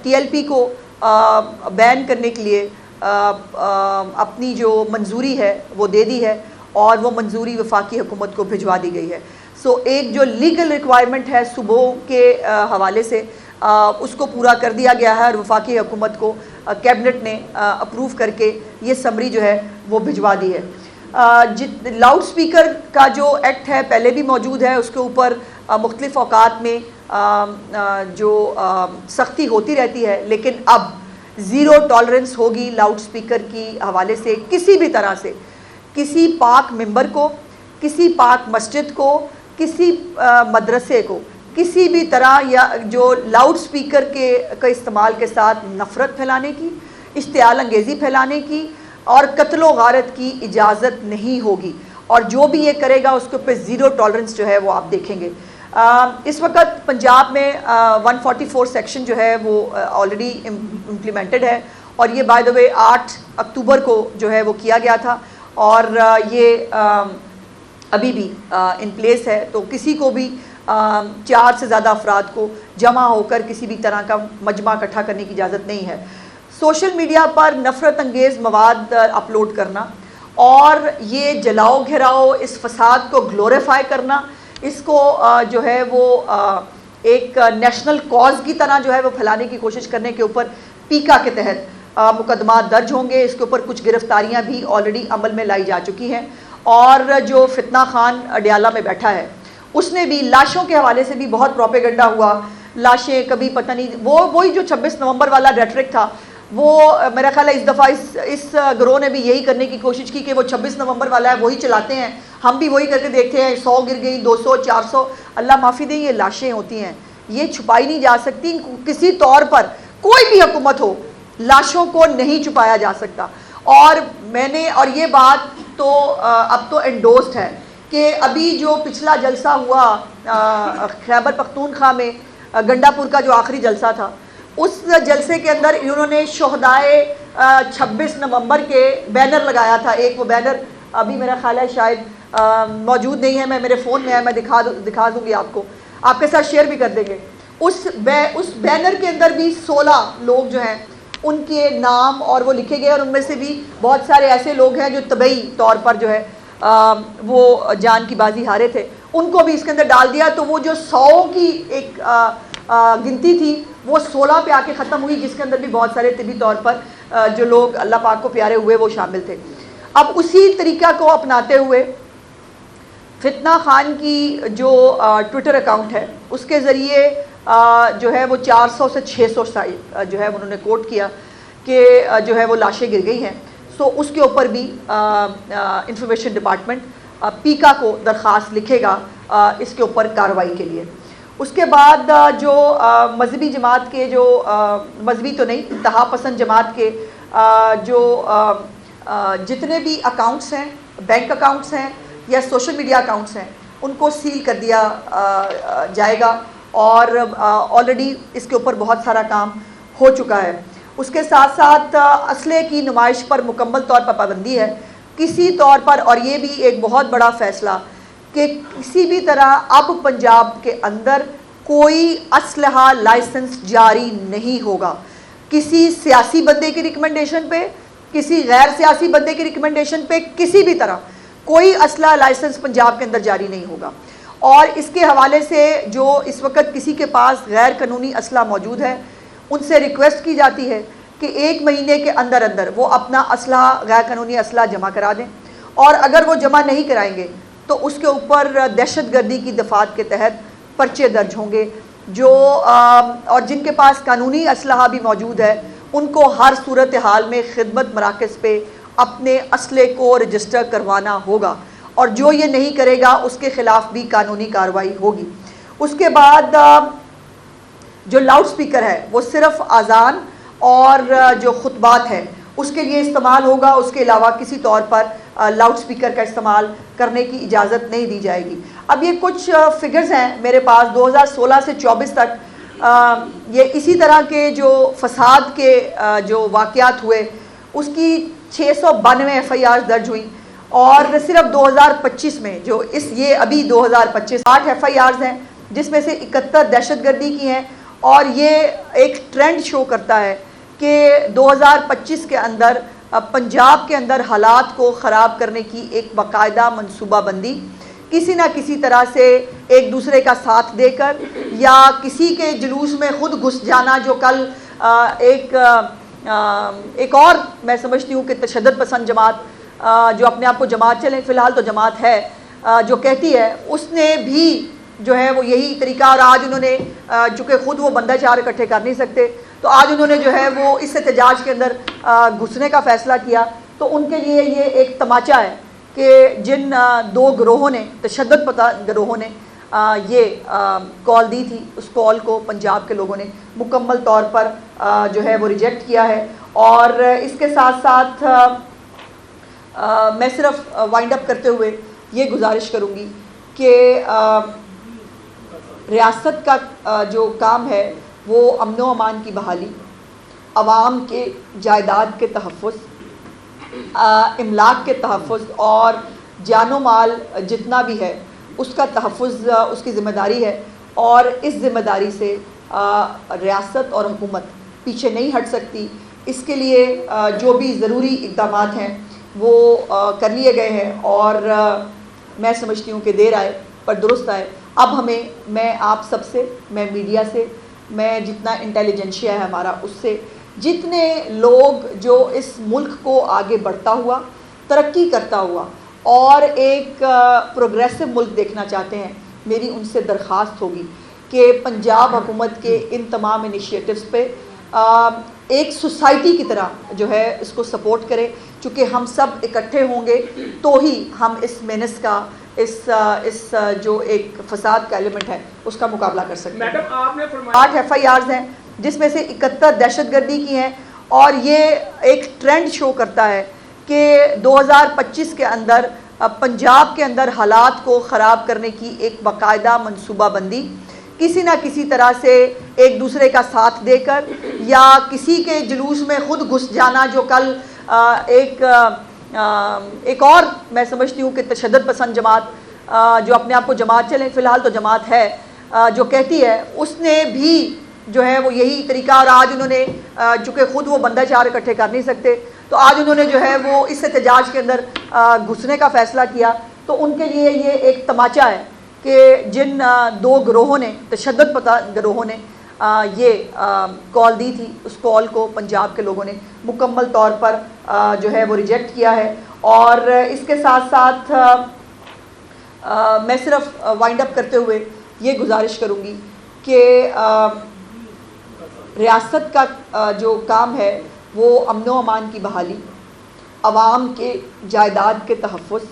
T L P کو بین کرنے کے لیے اپنی جو منظوری ہے وہ دے دی ہے اور وہ منظوری وفاقی حکومت کو بھجوا دی گئی ہے. سو ایک جو لیگل ریکوائرمنٹ ہے صوبوں کے حوالے سے اس کو پورا کر دیا گیا ہے اور وفاقی حکومت کو کیبنٹ نے اپروو کر کے یہ سمری جو ہے وہ بھجوا دی ہے. لاؤڈ سپیکر کا جو ایکٹ ہے پہلے بھی موجود ہے, اس کے اوپر مختلف اوقات میں جو سختی ہوتی رہتی ہے, لیکن اب زیرو ٹالرنس ہوگی لاؤڈ سپیکر کی حوالے سے. کسی بھی طرح سے کسی پاک ممبر کو, کسی پاک مسجد کو, کسی مدرسے کو کسی بھی طرح یا جو لاؤڈ سپیکر کا استعمال کے ساتھ نفرت پھیلانے کی, اشتعال انگیزی پھیلانے کی اور قتل و غارت کی اجازت نہیں ہوگی. اور جو بھی یہ کرے گا اس کے اوپر زیرو ٹالرنس جو ہے وہ آپ دیکھیں گے. اس وقت پنجاب میں 144 سیکشن جو ہے وہ آلریڈی امپلیمنٹڈ ہے اور یہ بائی دا وے 8 اکتوبر کو جو ہے وہ کیا گیا تھا اور یہ ابھی بھی ان پلیس ہے. تو کسی کو بھی 4 سے زیادہ افراد کو جمع ہو کر کسی بھی طرح کا مجمع اکٹھا کرنے کی اجازت نہیں ہے. سوشل میڈیا پر نفرت انگیز مواد اپلوڈ کرنا اور یہ جلاؤ گھراؤ, اس فساد کو گلوریفائی کرنا, اس کو جو ہے وہ ایک نیشنل کاز کی طرح جو ہے وہ پھیلانے کی کوشش کرنے کے اوپر پیکا کے تحت مقدمات درج ہوں گے. اس کے اوپر کچھ گرفتاریاں بھی آلریڈی عمل میں لائی جا چکی ہیں. اور جو فتنہ خان اڈیالہ میں بیٹھا ہے اس نے بھی لاشوں کے حوالے سے بھی بہت پروپیگنڈا ہوا. لاشیں کبھی پتہ نہیں, وہی جو 26 نومبر والا ریٹرک تھا وہ میرا خیال ہے اس دفعہ اس گروہ نے بھی یہی کرنے کی کوشش کی کہ وہ 26 نومبر والا ہے وہی چلاتے ہیں, ہم بھی وہی کر کے دیکھتے ہیں. 100 گر گئی, 200, 400, اللہ معافی دے, یہ لاشیں ہوتی ہیں, یہ چھپائی نہیں جا سکتی. کسی طور پر کوئی بھی حکومت ہو لاشوں کو نہیں چھپایا جا سکتا. اور میں نے اور یہ بات تو اب تو انڈورسڈ ہے کہ ابھی جو پچھلا جلسہ ہوا خیبر پختونخوا میں گنڈا پور کا جو آخری جلسہ تھا, اس جلسے کے اندر انہوں نے شہدائے 26 نومبر کے بینر لگایا تھا. ایک وہ بینر ابھی میرا خیال ہے شاید موجود نہیں ہے, میں میرے فون میں ہے, میں دکھا دوں گی آپ کو, آپ کے ساتھ شیئر بھی کر دیں گے. اس بینر کے اندر بھی 16 لوگ جو ہیں ان کے نام اور وہ لکھے گئے اور ان میں سے بھی بہت سارے ایسے لوگ ہیں جو طبعی طور پر جو ہے وہ جان کی بازی ہارے تھے, ان کو بھی اس کے اندر ڈال دیا. تو وہ جو 100 کی ایک گنتی تھی وہ 16 پہ آ کے ختم ہوئی, جس کے اندر بھی بہت سارے طبی طور پر جو لوگ اللہ پاک کو پیارے ہوئے وہ شامل تھے. اب اسی طریقہ کو اپناتے ہوئے فتنہ خان کی جو ٹویٹر اکاؤنٹ ہے اس کے ذریعے جو ہے وہ 400 سے 600 سائٹ جو ہے انہوں نے کوٹ کیا کہ جو ہے وہ لاشیں گر گئی ہیں. سو اس کے اوپر بھی انفارمیشن ڈپارٹمنٹ پیکا کو درخواست لکھے گا اس کے اوپر کارروائی کے لیے. اس کے بعد جو مذہبی جماعت کے جو مذہبی تو نہیں انتہا پسند جماعت کے جو جتنے بھی اکاؤنٹس ہیں, بینک اکاؤنٹس ہیں یا سوشل میڈیا اکاؤنٹس ہیں, ان کو سیل کر دیا جائے گا اور آلریڈی اس کے اوپر بہت سارا کام ہو چکا ہے. اس کے ساتھ ساتھ اسلحے کی نمائش پر مکمل طور پر پابندی ہے کسی طور پر. اور یہ بھی ایک بہت بڑا فیصلہ کہ کسی بھی طرح اب پنجاب کے اندر کوئی اسلحہ لائسنس جاری نہیں ہوگا. کسی سیاسی بندے کی ریکمنڈیشن پہ, کسی غیر سیاسی بندے کی ریکمنڈیشن پہ کسی بھی طرح کوئی اسلحہ لائسنس پنجاب کے اندر جاری نہیں ہوگا. اور اس کے حوالے سے جو اس وقت کسی کے پاس غیر قانونی اسلحہ موجود ہے ان سے ریکویسٹ کی جاتی ہے کہ 1 مہینے کے اندر اندر وہ اپنا اسلحہ, غیر قانونی اسلحہ جمع کرا دیں. اور اگر وہ جمع نہیں کرائیں گے تو اس کے اوپر دہشت گردی کی دفعات کے تحت پرچے درج ہوں گے. جو اور جن کے پاس قانونی اسلحہ بھی موجود ہے ان کو ہر صورتحال میں خدمت مراکز پہ اپنے اسلحے کو رجسٹر کروانا ہوگا اور جو یہ نہیں کرے گا اس کے خلاف بھی قانونی کارروائی ہوگی. اس کے بعد جو لاؤڈ سپیکر ہے وہ صرف اذان اور جو خطبات ہیں اس کے لیے استعمال ہوگا, اس کے علاوہ کسی طور پر لاؤڈ سپیکر کا استعمال کرنے کی اجازت نہیں دی جائے گی. اب یہ کچھ فگرز ہیں میرے پاس 2016 سے 24 تک یہ اسی طرح کے جو فساد کے جو واقعات ہوئے اس کی 692 FIR درج ہوئی اور صرف 2025 میں جو یہ ابھی 2025 8 FIRs ہیں جس میں سے 71 دہشت گردی کی ہیں اور یہ ایک ٹرینڈ شو کرتا ہے کہ 2025 کے اندر پنجاب کے اندر حالات کو خراب کرنے کی ایک باقاعدہ منصوبہ بندی کسی نہ کسی طرح سے ایک دوسرے کا ساتھ دے کر یا کسی کے جلوس میں خود گھس جانا، جو کل ایک اور میں سمجھتی ہوں کہ تشدد پسند جماعت جو اپنے آپ کو جماعت چلیں، فی الحال تو جماعت ہے، جو کہتی ہے، اس نے بھی جو ہے وہ یہی طریقہ، اور آج انہوں نے چونکہ خود وہ بندہ چار اکٹھے کر نہیں سکتے تو آج انہوں نے جو ہے وہ اس احتجاج کے اندر گھسنے کا فیصلہ کیا، تو ان کے لیے یہ ایک تماچا ہے کہ جن دو گروہوں نے، تشدد پسند گروہوں نے یہ کال دی تھی، اس کال کو پنجاب کے لوگوں نے مکمل طور پر جو ہے وہ ریجیکٹ کیا ہے۔ اور اس کے ساتھ ساتھ میں صرف وائنڈ اپ کرتے ہوئے یہ گزارش کروں گی کہ ریاست کا جو کام ہے وہ امن و امان کی بحالی، عوام کے جائیداد کے تحفظ، املاک کے تحفظ اور جان و مال جتنا بھی ہے اس کا تحفظ اس کی ذمہ داری ہے، اور اس ذمہ داری سے ریاست اور حکومت پیچھے نہیں ہٹ سکتی۔ اس کے لیے جو بھی ضروری اقدامات ہیں وہ کر لیے گئے ہیں، اور میں سمجھتی ہوں کہ دیر آئے پر درست آئے۔ اب میں آپ سب سے، میں میڈیا سے، میں جتنا انٹیلیجنشیا ہے ہمارا، اس سے جتنے لوگ جو اس ملک کو آگے بڑھتا ہوا، ترقی کرتا ہوا اور ایک پروگریسو ملک دیکھنا چاہتے ہیں، میری ان سے درخواست ہوگی کہ پنجاب حکومت کے ان تمام انیشیٹوز پہ ایک سوسائٹی کی طرح جو ہے اس کو سپورٹ کرے، چونکہ ہم سب اکٹھے ہوں گے تو ہی ہم اس مینس کا، اس جو ایک فساد کا ایلیمنٹ ہے اس کا مقابلہ کر سکتے ہیں۔ میڈم آپ نے فرمایا 8 FIRs ہیں جس میں سے 71 دہشت گردی کی ہیں، اور یہ ایک ٹرینڈ شو کرتا ہے کہ 2025 کے اندر پنجاب کے اندر حالات کو خراب کرنے کی ایک باقاعدہ منصوبہ بندی کسی نہ کسی طرح سے ایک دوسرے کا ساتھ دے کر یا کسی کے جلوس میں خود گھس جانا، جو کل ایک اور میں سمجھتی ہوں کہ تشدد پسند جماعت جو اپنے آپ کو جماعت چلیں، فی الحال تو جماعت ہے، جو کہتی ہے، اس نے بھی جو ہے وہ یہی طریقہ، اور آج انہوں نے چونکہ خود وہ بندہ چار اکٹھے کر نہیں سکتے تو آج انہوں نے جو ہے وہ اس احتجاج کے اندر گھسنے کا فیصلہ کیا، تو ان کے لیے یہ ایک تماچا ہے کہ جن دو گروہوں نے، تشدد پسند گروہوں نے یہ کال دی تھی، اس کال کو پنجاب کے لوگوں نے مکمل طور پر جو ہے وہ ریجیکٹ کیا ہے۔ اور اس کے ساتھ ساتھ میں صرف وائنڈ اپ کرتے ہوئے یہ گزارش کروں گی کہ ریاست کا جو کام ہے وہ امن و امان کی بحالی، عوام کے جائیداد کے تحفظ،